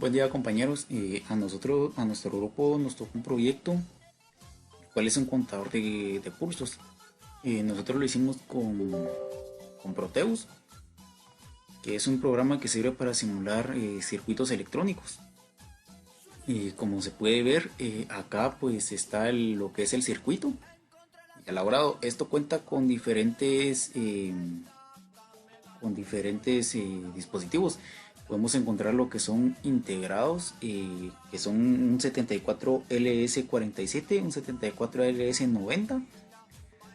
Buen día compañeros. A nuestro grupo nos tocó un proyecto, el cual es un contador de pulsos. Nosotros lo hicimos con Proteus, que es un programa que sirve para simular circuitos electrónicos. Como se puede ver, acá pues está lo que es el circuito elaborado. Esto cuenta con diferentes dispositivos. Podemos encontrar lo que son integrados, que son un 74LS47, un 74LS90,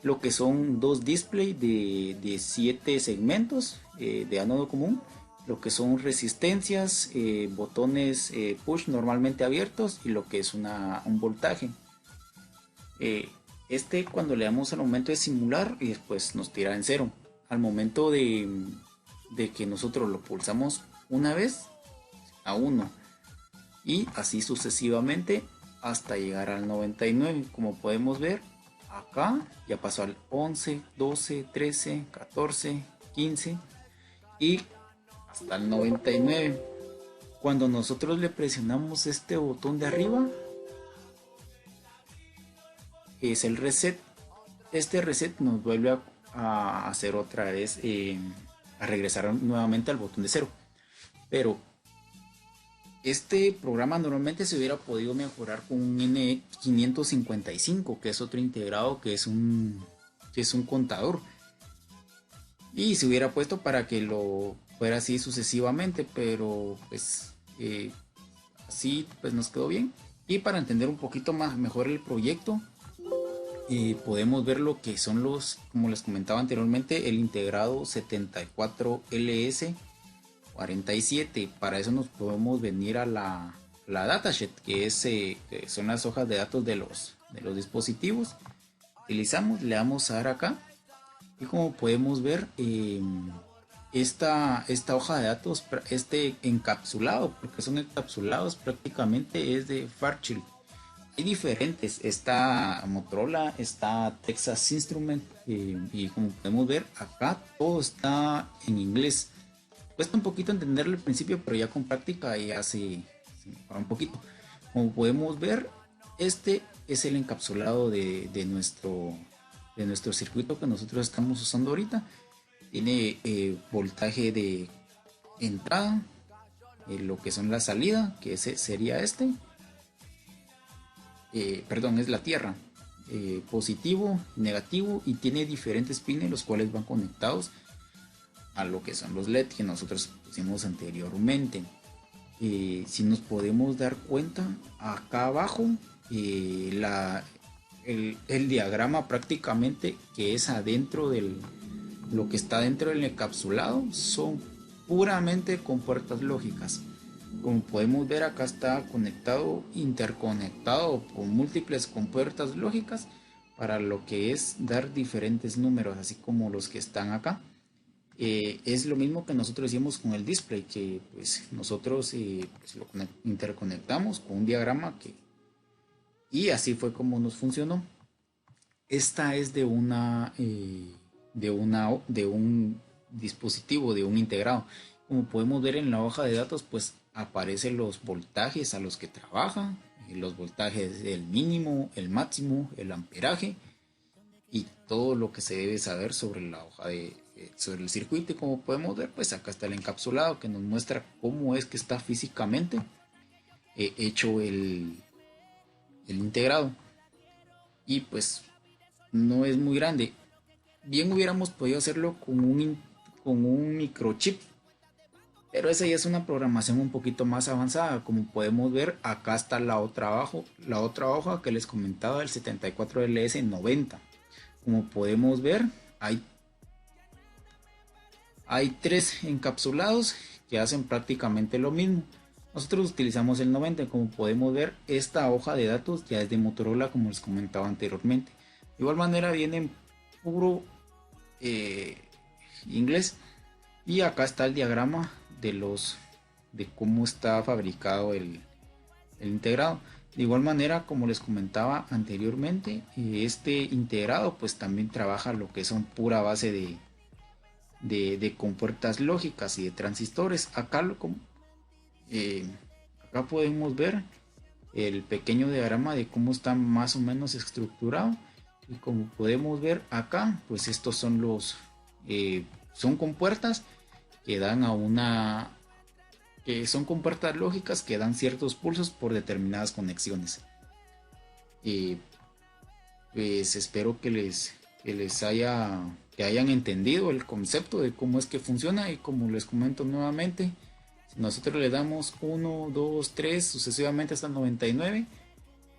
lo que son dos display de 7 segmentos de ánodo común, lo que son resistencias, botones push normalmente abiertos y lo que es un voltaje. Cuando le damos al momento de simular y después nos tira en cero. Al momento de que nosotros lo pulsamos una vez a 1 y así sucesivamente hasta llegar al 99. Como podemos ver acá ya pasó al 11, 12, 13, 14, 15 y hasta el 99. Cuando nosotros le presionamos este botón de arriba, es el reset. Este reset nos vuelve a hacer otra vez, a regresar nuevamente al botón de cero. Pero este programa normalmente se hubiera podido mejorar con un N555, que es otro integrado, que es un contador. Y se hubiera puesto para que lo fuera así sucesivamente, pero pues así pues nos quedó bien. Y para entender un poquito más mejor el proyecto, podemos ver lo que son como les comentaba anteriormente, el integrado 74LS47. Para eso nos podemos venir a la datasheet, que son las hojas de datos de los dispositivos. Utilizamos, le damos a dar acá y como podemos ver, esta hoja de datos, este encapsulado, porque son encapsulados, prácticamente es de Fairchild. Hay diferentes, está Motorola, está Texas Instrument, y como podemos ver acá todo está en inglés. Cuesta un poquito entenderlo al principio, pero ya con práctica ya se mejora un poquito. Como podemos ver, este es el encapsulado de nuestro circuito que nosotros estamos usando ahorita. Tiene voltaje de entrada, lo que son la salida, que ese sería es la tierra, positivo, negativo, y tiene diferentes pines los cuales van conectados a lo que son los LED que nosotros pusimos anteriormente. Si nos podemos dar cuenta, acá abajo el diagrama prácticamente que es adentro lo que está dentro del encapsulado son puramente con puertas lógicas. Como podemos ver, acá está interconectado con múltiples compuertas lógicas para lo que es dar diferentes números, así como los que están acá. Es lo mismo que nosotros hicimos con el display, que pues nosotros pues lo interconectamos con un diagrama y así fue como nos funcionó. Esta es de un dispositivo, de un integrado. Como podemos ver en la hoja de datos, pues aparecen los voltajes a los que trabaja, los voltajes del mínimo, el máximo, el amperaje y todo lo que se debe saber sobre la hoja sobre el circuito. Y como podemos ver, pues acá está el encapsulado que nos muestra cómo es que está físicamente hecho el integrado. Y pues no es muy grande. Bien hubiéramos podido hacerlo con un microchip, pero esa ya es una programación un poquito más avanzada. Como podemos ver, acá está la otra hoja que les comentaba, el 74LS90. Como podemos ver, hay 3 encapsulados que hacen prácticamente lo mismo. Nosotros utilizamos el 90. Como podemos ver, esta hoja de datos ya es de Motorola, como les comentaba anteriormente. De igual manera viene en puro inglés. Y acá está el diagrama de cómo está fabricado el integrado. De igual manera, como les comentaba anteriormente, este integrado pues también trabaja lo que son pura base de compuertas lógicas y de transistores. Acá Acá podemos ver el pequeño diagrama de cómo está más o menos estructurado, y como podemos ver acá, pues estos son son compuertas que dan que son compuertas lógicas que dan ciertos pulsos por determinadas conexiones. Pues espero que hayan entendido el concepto de cómo es que funciona, y como les comento nuevamente, si nosotros le damos 1, 2, 3 sucesivamente hasta el 99,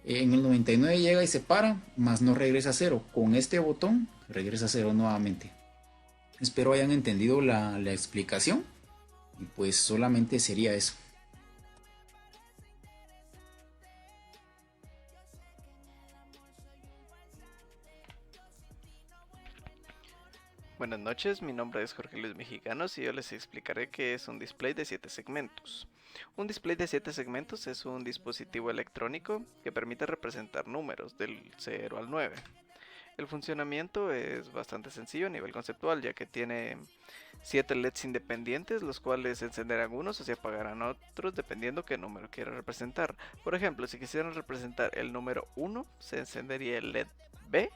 en el 99 llega y se para, más no regresa a cero. Con este botón regresa a cero nuevamente. Espero hayan entendido la explicación, y pues solamente sería eso. Buenas noches, mi nombre es Jorge Luis Mexicanos y yo les explicaré qué es un display de 7 segmentos. Un display de 7 segmentos es un dispositivo electrónico que permite representar números del 0 al 9. El funcionamiento es bastante sencillo a nivel conceptual, ya que tiene 7 LEDs independientes, los cuales se encenderán unos o se apagarán otros dependiendo qué número quiera representar. Por ejemplo, si quisieran representar el número 1, se encendería el LED B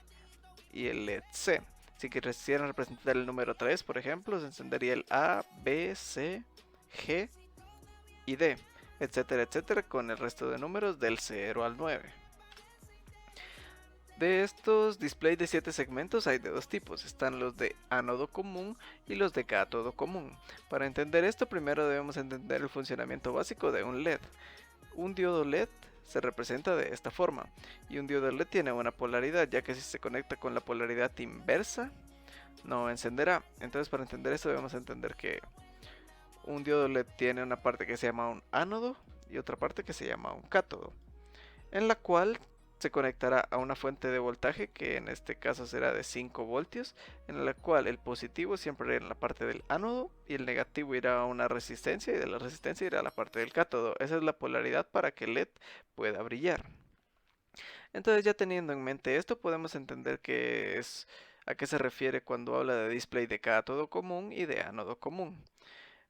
y el LED C. Si quisieran representar el número 3, por ejemplo, se encendería el A, B, C, G y D, etcétera, etcétera, con el resto de números del 0 al 9. De estos displays de 7 segmentos hay de dos tipos, están los de ánodo común y los de cátodo común. Para entender esto, primero debemos entender el funcionamiento básico de un LED. Un diodo LED se representa de esta forma, y un diodo LED tiene una polaridad, ya que si se conecta con la polaridad inversa, no encenderá. Entonces, para entender esto debemos entender que un diodo LED tiene una parte que se llama un ánodo y otra parte que se llama un cátodo, en la cual se conectará a una fuente de voltaje que en este caso será de 5 voltios, en la cual el positivo siempre irá en la parte del ánodo y el negativo irá a una resistencia, y de la resistencia irá a la parte del cátodo. Esa es la polaridad para que el LED pueda brillar. Entonces, ya teniendo en mente esto, podemos entender a qué se refiere cuando habla de display de cátodo común y de ánodo común.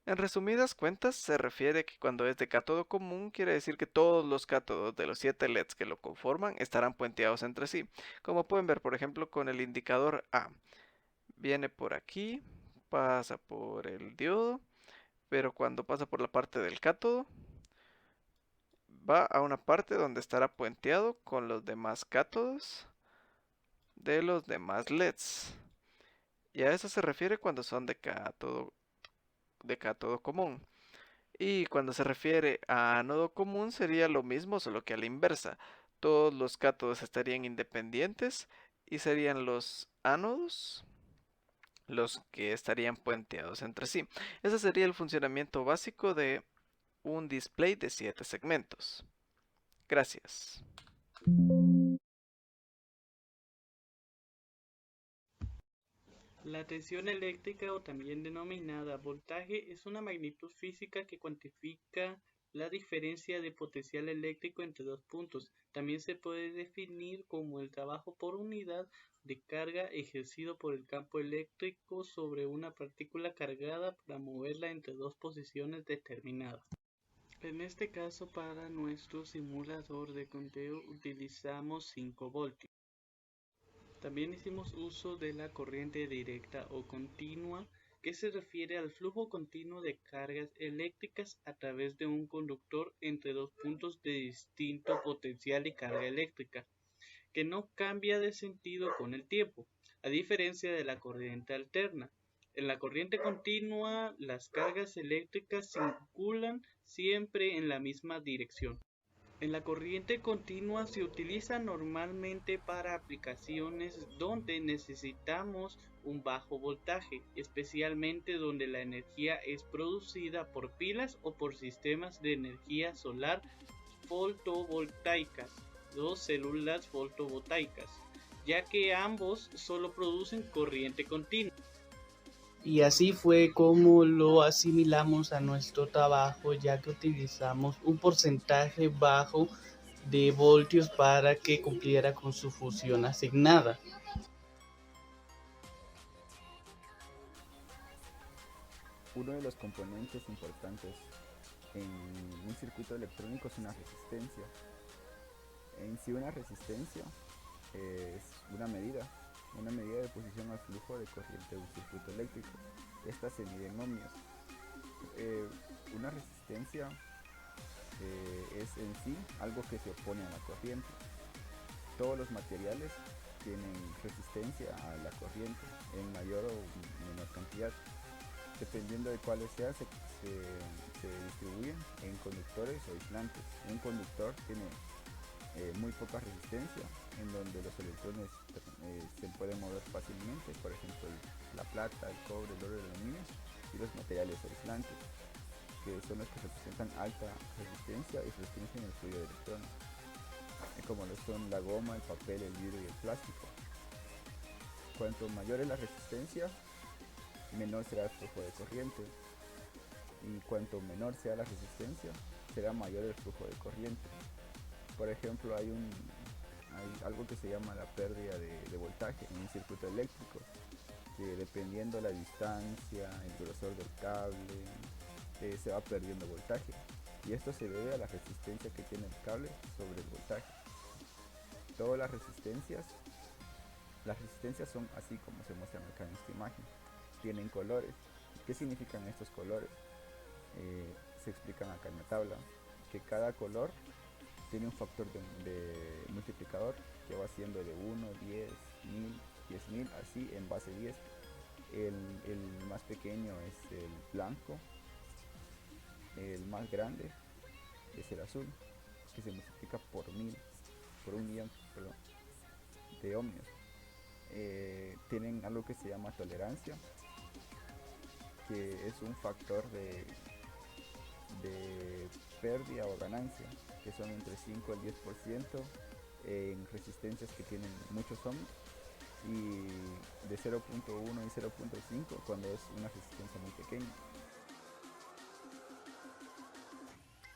En resumidas cuentas, se refiere que cuando es de cátodo común, quiere decir que todos los cátodos de los 7 LEDs que lo conforman estarán puenteados entre sí. Como pueden ver, por ejemplo, con el indicador A. Viene por aquí, pasa por el diodo, pero cuando pasa por la parte del cátodo, va a una parte donde estará puenteado con los demás cátodos de los demás LEDs. Y a eso se refiere cuando son de cátodo común. Y cuando se refiere a ánodo común sería lo mismo, solo que a la inversa. Todos los cátodos estarían independientes y serían los ánodos los que estarían puenteados entre sí. Ese sería el funcionamiento básico de un display de 7 segmentos. Gracias. La tensión eléctrica, o también denominada voltaje, es una magnitud física que cuantifica la diferencia de potencial eléctrico entre dos puntos. También se puede definir como el trabajo por unidad de carga ejercido por el campo eléctrico sobre una partícula cargada para moverla entre dos posiciones determinadas. En este caso, para nuestro simulador de conteo utilizamos 5 voltios. También hicimos uso de la corriente directa o continua, que se refiere al flujo continuo de cargas eléctricas a través de un conductor entre dos puntos de distinto potencial y carga eléctrica, que no cambia de sentido con el tiempo, a diferencia de la corriente alterna. En la corriente continua, las cargas eléctricas circulan siempre en la misma dirección. En la corriente continua se utiliza normalmente para aplicaciones donde necesitamos un bajo voltaje, especialmente donde la energía es producida por pilas o por sistemas de energía solar fotovoltaicas, dos células fotovoltaicas, ya que ambos solo producen corriente continua. Y así fue como lo asimilamos a nuestro trabajo, ya que utilizamos un porcentaje bajo de voltios para que cumpliera con su función asignada. Uno de los componentes importantes en un circuito electrónico es una resistencia. En sí una resistencia es una medida de posición al flujo de corriente de un circuito eléctrico. Esta se mide en ohmios. Una resistencia es en sí algo que se opone a la corriente. Todos los materiales tienen resistencia a la corriente en mayor o menor cantidad. Dependiendo de cuáles sean, se distribuyen en conductores o aislantes. Un conductor tiene muy poca resistencia, en donde los electrones se pueden mover fácilmente, por ejemplo la plata, el cobre, el oro, el aluminio, y los materiales aislantes, que son los que representan alta resistencia y restringen el flujo de electrones, como lo son la goma, el papel, el vidrio y el plástico. Cuanto mayor es la resistencia, menor será el flujo de corriente, y cuanto menor sea la resistencia, será mayor el flujo de corriente. Por ejemplo, hay algo que se llama la pérdida de voltaje en un circuito eléctrico, que dependiendo la distancia, el grosor del cable, se va perdiendo voltaje, y esto se debe a la resistencia que tiene el cable sobre el voltaje. Todas las resistencias son así como se muestran acá en esta imagen. Tienen colores. ¿Qué significan estos colores? Se explican acá en la tabla, que cada color tiene un factor de multiplicador que va siendo de 1, 10, 1000, 10.000, así en base 10. El más pequeño es el blanco, el más grande es el azul, que se multiplica por 1.000.000, de ohmios. Tienen algo que se llama tolerancia, que es un factor de pérdida o ganancia, que son entre 5 al 10% en resistencias que tienen muchos ohms, y de 0.1 y 0.5 cuando es una resistencia muy pequeña.